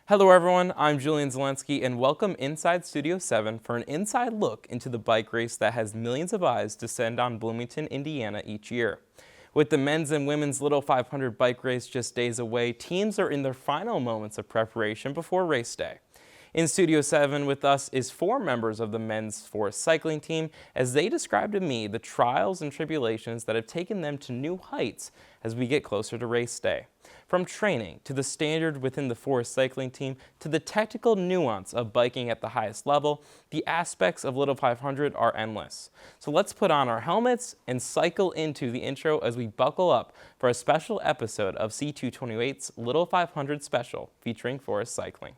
Hello everyone, I'm Julian Zelensky and welcome inside Studio 7 for an inside look into the bike race that has millions of eyes descend on Bloomington, Indiana each year. With the men's and women's Little 500 bike race just days away, teams are in their final moments of preparation before race day. In Studio 7 with us is 4 members of the men's forest cycling team as they describe to me the trials and tribulations that have taken them to new heights as we get closer to race day. From training to the standard within the forest cycling team to the technical nuance of biking at the highest level, the aspects of Little 500 are endless. So let's put on our helmets and cycle into the intro as we buckle up for a special episode of C228's Little 500 Special featuring forest cycling.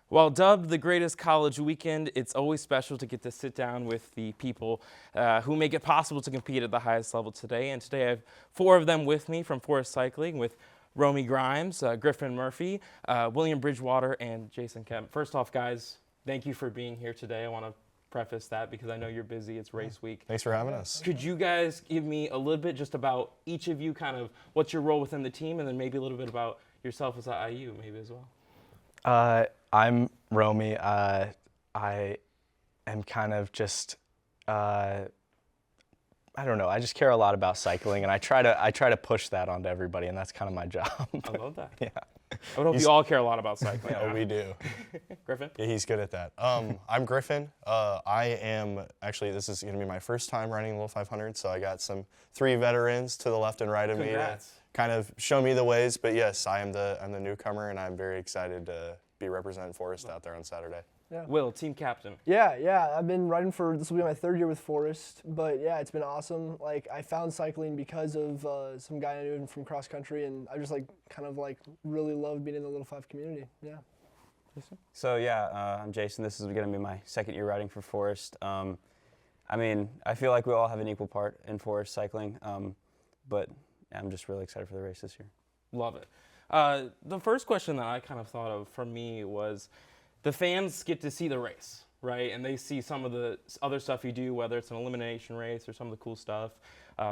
While dubbed the greatest college weekend, it's always special to get to sit down with the people who make it possible to compete at the highest level today. And today I have 4 of them with me from Forest Cycling with Romy Grimes, Griffin Murphy, William Bridgewater, and Jayson Kemp. First off, guys, thank you for being here today. I want to preface that because I know you're busy. It's race week. Thanks for having us. Could you guys give me a little bit just about each of you, kind of what's your role within the team, and then maybe a little bit about yourself as at IU maybe as well? I'm Romy. I am kind of just, I don't know. I just care a lot about cycling, and I try to push that onto everybody, and that's kind of my job. I love that. Yeah. I would hope you all care a lot about cycling. Yeah, we do. Griffin? Yeah, he's good at that. I'm Griffin. I am actually, this is going to be my first time running Little 500, so I got 3 veterans to the left and right of me to kind of show me the ways. But yes, I'm the newcomer, and I'm very excited to be representing Forest out there on Saturday. Yeah. Will, team captain. Yeah. I've been riding this will be my 3rd year with Forest, but yeah, it's been awesome. Like, I found cycling because of some guy I knew from cross country, and I just really love being in the Little 5 community. Yeah. So yeah, I'm Jayson. This is going to be my 2nd year riding for Forest. I mean, I feel like we all have an equal part in Forest cycling, but I'm just really excited for the race this year. Love it. The first question that I kind of thought of for me was the fans get to see the race, right? And they see some of the other stuff you do, whether it's an elimination race or some of the cool stuff,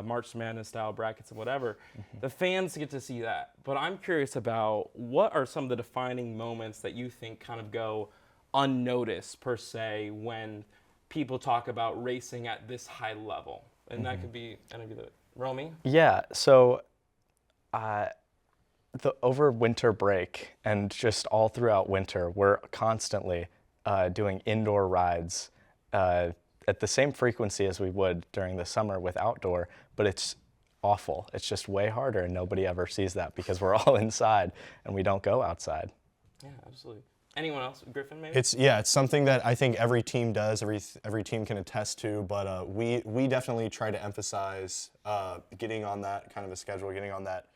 March Madness style brackets and whatever. Mm-hmm. The fans get to see that. But I'm curious about what are some of the defining moments that you think kind of go unnoticed, per se, when people talk about racing at this high level? And that could be any of you. Romy? Yeah, so over winter break and just all throughout winter, we're constantly doing indoor rides at the same frequency as we would during the summer with outdoor, but it's awful. It's just way harder, and nobody ever sees that because we're all inside and we don't go outside. Yeah, absolutely. Anyone else? Griffin, maybe? It's something that I think every team does, every team can attest to, but we definitely try to emphasize getting on that kind of a schedule, getting on that,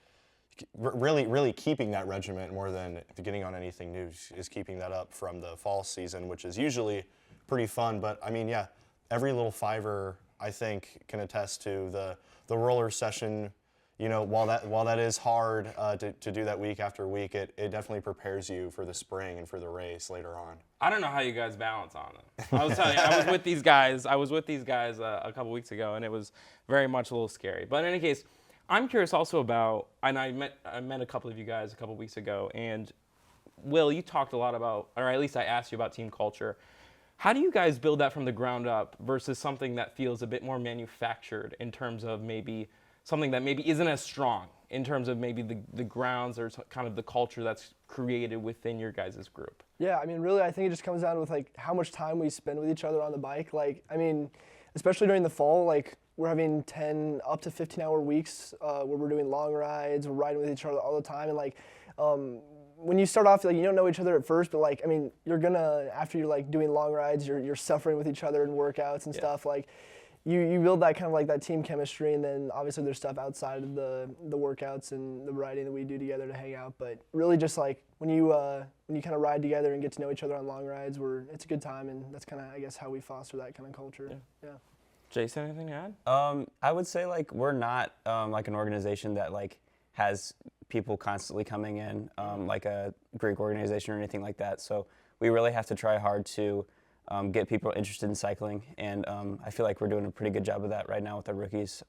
really keeping that regiment more than getting on anything new, is keeping that up from the fall season, which is usually pretty fun. But I mean, yeah, every little fiver, I think, can attest to the roller session. You know, while that is hard to do that week after week, it definitely prepares you for the spring and for the race later on. I don't know how you guys balance on it. I was telling you, I was with these guys a couple weeks ago, and it was very much a little scary. But in any case, I'm curious also about, and I met a couple of you guys a couple of weeks ago, and Will, you talked a lot about, or at least I asked you about team culture. How do you guys build that from the ground up versus something that feels a bit more manufactured in terms of maybe something that maybe isn't as strong in terms of maybe the grounds or kind of the culture that's created within your guys' group? Yeah, I mean, really, I think it just comes down with how much time we spend with each other on the bike. I mean, especially during the fall, we're having 10 up to 15-hour weeks where we're doing long rides, we're riding with each other all the time, and when you start off, you don't know each other at first, but I mean, you're gonna, after you're doing long rides, you're suffering with each other in workouts and stuff. you build that kind of like that team chemistry, and then obviously there's stuff outside of the workouts and the riding that we do together to hang out. But really just like when you kind of ride together and get to know each other on long rides, it's a good time, and that's kind of, I guess, how we foster that kind of culture. Yeah. Jayson, anything to add? I would say like we're not like an organization that like has people constantly coming in, like a Greek organization or anything like that. So we really have to try hard to get people interested in cycling, and I feel like we're doing a pretty good job of that right now with our rookies.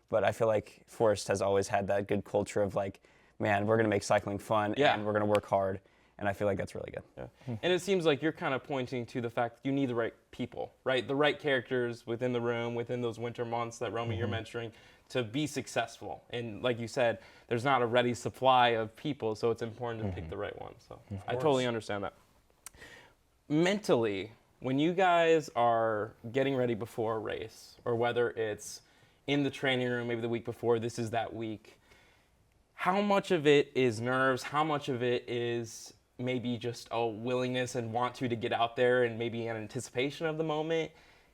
But I feel like Forest has always had that good culture of like, man, we're going to make cycling fun, and we're going to work hard, and I feel like that's really good. Yeah. And it seems like you're kind of pointing to the fact that you need the right people, right? The right characters within the room, within those winter months that, Romy, you're mentioning, to be successful. And like you said, there's not a ready supply of people, so it's important to pick the right ones. So I totally understand that. Mentally, when you guys are getting ready before a race, or whether it's in the training room, maybe the week before, this is that week, how much of it is nerves? How much of it is maybe just a willingness and want to get out there and maybe an anticipation of the moment?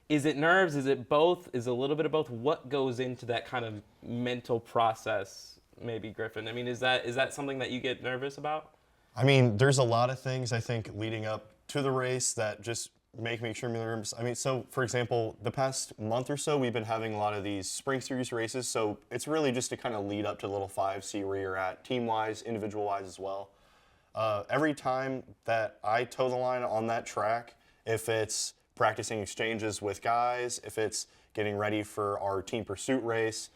Is it nerves? Is it both? Is it a little bit of both? What goes into that kind of mental process, maybe, Griffin? I mean, is that something that you get nervous about? I mean, there's a lot of things, I think, leading up to the race that just make me extremely nervous. I mean, so, for example, the past month or so, we've been having a lot of these Spring Series races, so it's really just to kind of lead up to the Little 5, see where you're at, team-wise, individual-wise as well. Every time that I toe the line on that track, if it's practicing exchanges with guys, if it's getting ready for our team pursuit race,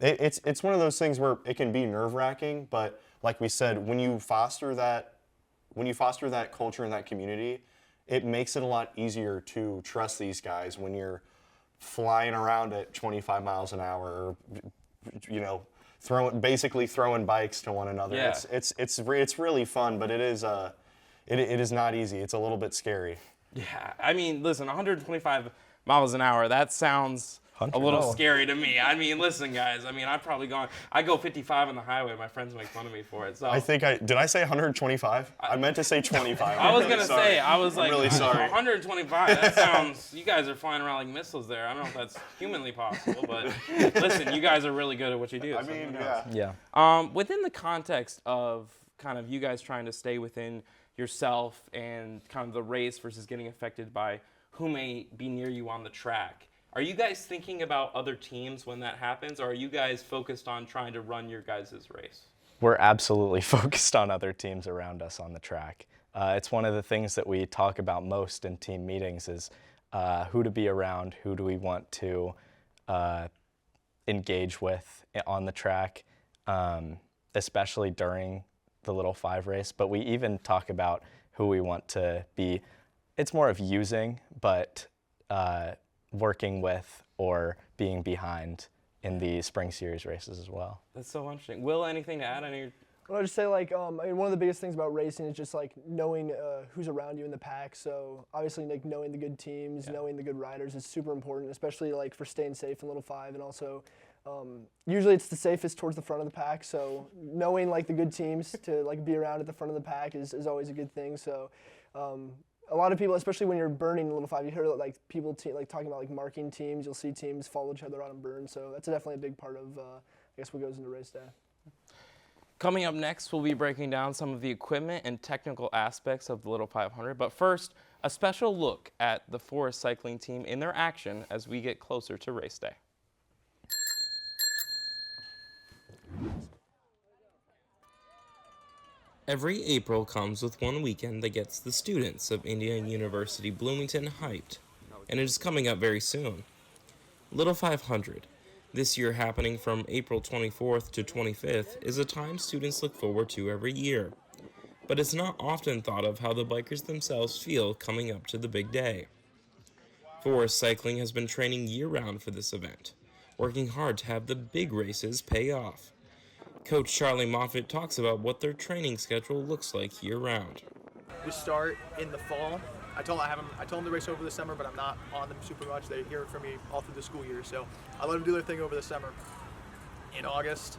it's one of those things where it can be nerve-wracking, but like we said, when you foster that culture and that community, it makes it a lot easier to trust these guys when you're flying around at 25 miles an hour, or, basically throwing bikes to one another. Yeah. It's really fun, but it is not easy. It's a little bit scary. Yeah, I mean, listen, 125 miles an hour, that sounds a little scary to me. I mean, listen, guys, I mean, I go 55 on the highway. My friends make fun of me for it. So did I say 125? I meant to say 25. I was going to say, I was like, I'm really sorry. 125, that sounds, you guys are flying around like missiles there. I don't know if that's humanly possible, but listen, you guys are really good at what you do. I mean, Within the context of kind of you guys trying to stay within yourself and kind of the race versus getting affected by who may be near you on the track, are you guys thinking about other teams when that happens, or are you guys focused on trying to run your guys' race? We're absolutely focused on other teams around us on the track. It's one of the things that we talk about most in team meetings is who to be around, who do we want to engage with on the track, especially during the Little 5 race. But we even talk about who we want to be. It's more of using, but working with or being behind in the Spring Series races as well. That's so interesting. Will, anything to add? I know you're... Well, I'll just say, like, I mean, one of the biggest things about racing is just, like, knowing who's around you in the pack. So, obviously, like, knowing the good teams, knowing the good riders is super important, especially, like, for staying safe in Little 5. And also, usually it's the safest towards the front of the pack. So, knowing, like, the good teams to, like, be around at the front of the pack is always a good thing. So, a lot of people, especially when you're burning Little 5, you hear, like, people like talking about, like, marking teams. You'll see teams follow each other on and burn. So, that's definitely a big part of, I guess, what goes into race day. Coming up next, we'll be breaking down some of the equipment and technical aspects of the Little 500. But first, a special look at the Forest cycling team in their action as we get closer to race day. Every April comes with one weekend that gets the students of Indiana University Bloomington hyped, and it is coming up very soon. Little 500. This year happening from April 24th to 25th is a time students look forward to every year. But it's not often thought of how the bikers themselves feel coming up to the big day. Forest Cycling has been training year-round for this event, working hard to have the big races pay off. Coach Charlie Moffitt talks about what their training schedule looks like year-round. We start in the fall. I told them to race over the summer, but I'm not on them super much. They hear it from me all through the school year, so I let them do their thing over the summer. In August,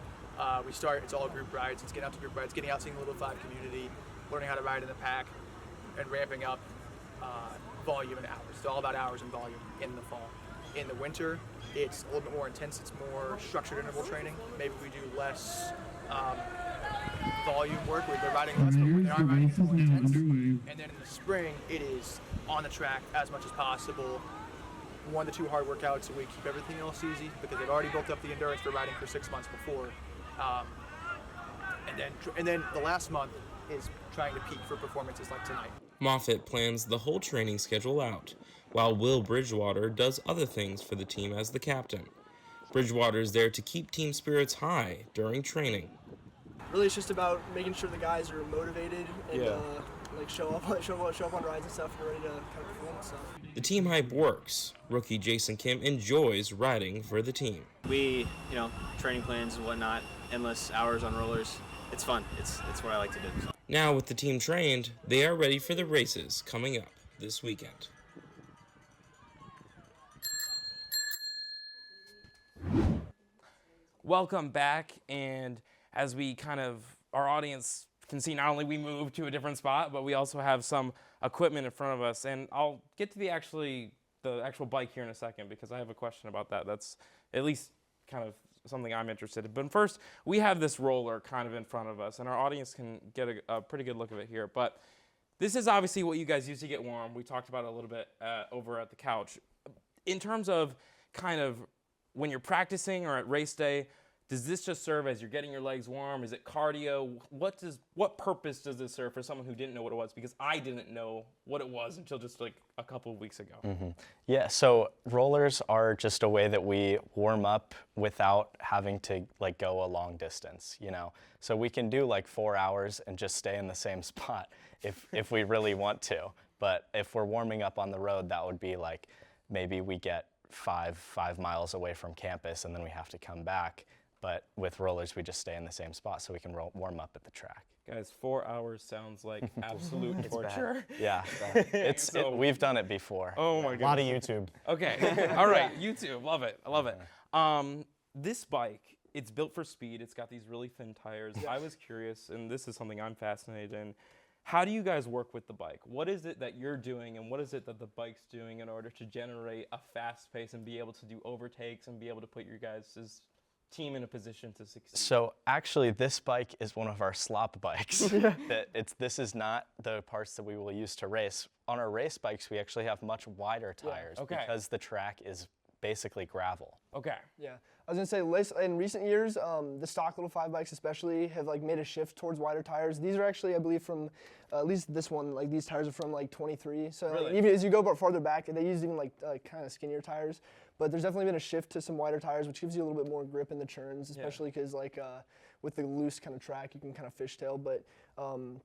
we start. It's all group rides. It's getting out to group rides, getting out, seeing the Little 5 community, learning how to ride in the pack, and ramping up volume and hours. It's all about hours and volume in the fall. In the winter, it's a little bit more intense. It's more structured interval training. Maybe we do less volume work where they're riding less, but when they are riding, it's more intense. And then in the spring, it is on the track as much as possible. 1 to 2 hard workouts a week, keep everything else easy because they've already built up the endurance for riding for 6 months before. And then the last month is trying to peak for performances like tonight. Moffitt plans the whole training schedule out, while Will Bridgewater does other things for the team as the captain. Bridgewater is there to keep team spirits high during training. Really, it's just about making sure the guys are motivated and like show up on rides and stuff and ready to kind of perform and stuff. The team hype works. Rookie Jayson Kemp enjoys riding for the team. We, training plans and whatnot, endless hours on rollers. It's fun. It's what I like to do. So. Now with the team trained, they are ready for the races coming up this weekend. Welcome back, and as we our audience can see, not only we moved to a different spot, but we also have some equipment in front of us, and I'll get to the actual bike here in a second because I have a question about that. That's at least kind of something I'm interested in. But first, we have this roller kind of in front of us, and our audience can get a pretty good look of it here. But this is obviously what you guys use to get warm. We talked about it a little bit over at the couch. In terms of kind of when you're practicing or at race day, does this just serve as you're getting your legs warm? Is it cardio? What purpose does this serve for someone who didn't know what it was? Because I didn't know what it was until just like a couple of weeks ago. Mm-hmm. Yeah, so rollers are just a way that we warm up without having to like go a long distance, So we can do like 4 hours and just stay in the same spot if we really want to. But if we're warming up on the road, that would be like maybe we get five miles away from campus and then we have to come back. But with rollers, we just stay in the same spot so we can warm up at the track. Guys, 4 hours sounds like absolute torture. Yeah, we've done it before. Oh my god. A lot of YouTube. Okay, all right, YouTube, love it, I love it. This bike, it's built for speed. It's got these really thin tires. I was curious, and this is something I'm fascinated in. How do you guys work with the bike? What is it that you're doing, and what is it that the bike's doing in order to generate a fast pace and be able to do overtakes and be able to put your guys' team in a position to succeed? So actually, this bike is one of our slop bikes. This is not the parts that we will use to race. On our race bikes, we actually have much wider tires because the track is basically gravel. Okay. Yeah, I was gonna say, in recent years, the stock little 5 bikes especially have like made a shift towards wider tires. These are actually, I believe, from at least this one. Like these tires are from like 23. So really? Even as you go farther back, they use even like kind of skinnier tires. But there's definitely been a shift to some wider tires, which gives you a little bit more grip in the turns, especially because like with the loose kind of track, you can kind of fishtail. But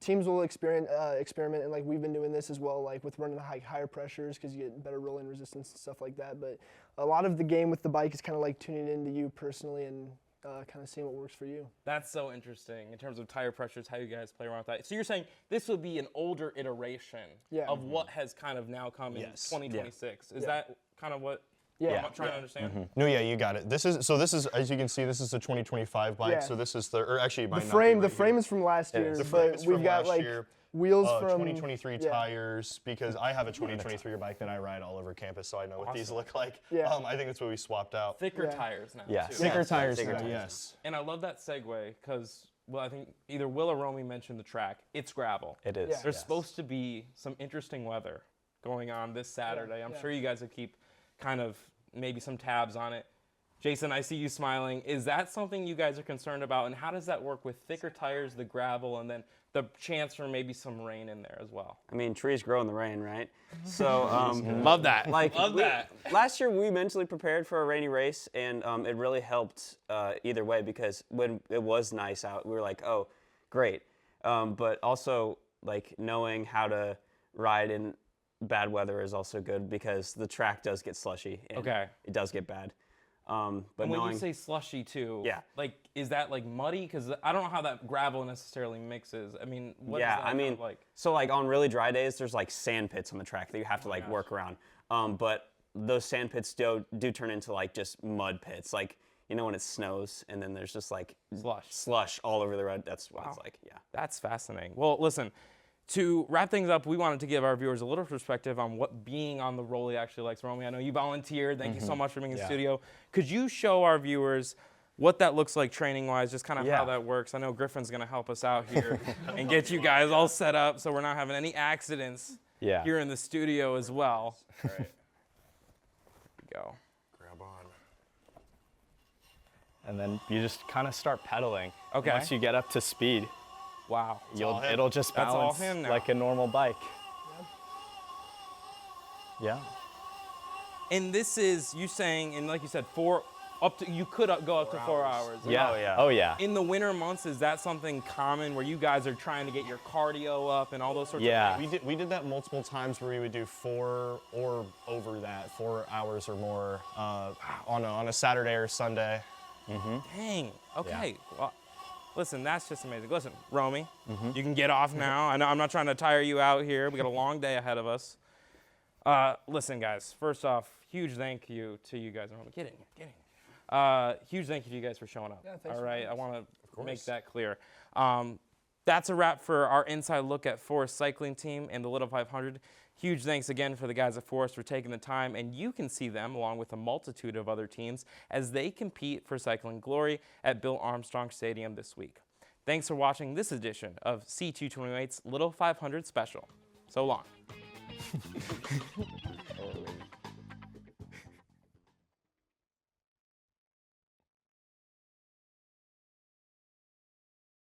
teams will experiment, and like we've been doing this as well, like with running the higher pressures because you get better rolling resistance and stuff like that. But a lot of the game with the bike is kind of like tuning into you personally and kind of seeing what works for you. That's so interesting in terms of tire pressures, how you guys play around with that. So you're saying this would be an older iteration of what has kind of now come in 2026. Is that kind of what I'm trying to understand? Mm-hmm. No, yeah, you got it. This is, as you can see, this is a 2025 bike. Yeah. So this is or actually, the frame is from last year, but we've got like wheels from 2023 tires, because I have a 2023 bike that I ride all over campus, so I know what these look like. Yeah. I think that's what we swapped out. Thicker tires now, too. Thicker tires now, yes. And I love that segue because, I think either Will or Romy mentioned the track. It's gravel. It is. Yeah. There's supposed to be some interesting weather going on this Saturday. I'm sure you guys will keep kind of maybe some tabs on it. Jayson, I see you smiling. Is that something you guys are concerned about? And how does that work with thicker tires, the gravel, and then the chance for maybe some rain in there as well? I mean, trees grow in the rain, right? So love that. Love that. Last year we mentally prepared for a rainy race, and it really helped either way, because when it was nice out, we were like, oh, great. But also like knowing how to ride in bad weather is also good, because the track does get slushy and it does get bad. But and when you say slushy too, like is that like muddy? Because I don't know how that gravel necessarily mixes. I mean, what is that I mean, kind of like? So like on really dry days, there's like sand pits on the track that you have to like work around. But those sand pits do turn into like just mud pits. Like, you know, when it snows and then there's just like slush all over the road. That's what it's like. Yeah. That's fascinating. Well, listen, To wrap things up, we wanted to give our viewers a little perspective on what being on the rollie actually likes. Romy, I know you volunteered. Thank you so much for being in the studio. Could you show our viewers what that looks like training-wise, just kind of how that works? I know Griffin's going to help us out here and get you guys all set up so we're not having any accidents here in the studio as well. All right. Here we go. Grab on. And then you just kind of start pedaling. Okay. Once you get up to speed, wow. it'll just That's all balance him now. like a normal bike. Yeah. And this is you saying, and like you said, you could go up to 4 hours. Yeah. Oh yeah. In the winter months, is that something common where you guys are trying to get your cardio up and all those sorts of things? We did that multiple times where we would do 4 or over that, 4 hours or more on a Saturday or Sunday. Dang. Okay. Well, listen, that's just amazing. Listen, Romy, you can get off now. I know I'm not trying to tire you out here. We got a long day ahead of us. Listen, guys. First off, huge thank you to you guys. Romy, get in. Huge thank you to you guys for showing up. Yeah, thanks all for right, having I us. want to make that clear. That's a wrap for our inside look at Forest Cycling Team and the Little 500. Huge thanks again for the guys at Forest for taking the time, and you can see them along with a multitude of other teams as they compete for cycling glory at Bill Armstrong Stadium this week. Thanks for watching this edition of C228's Little 500 Special. So long.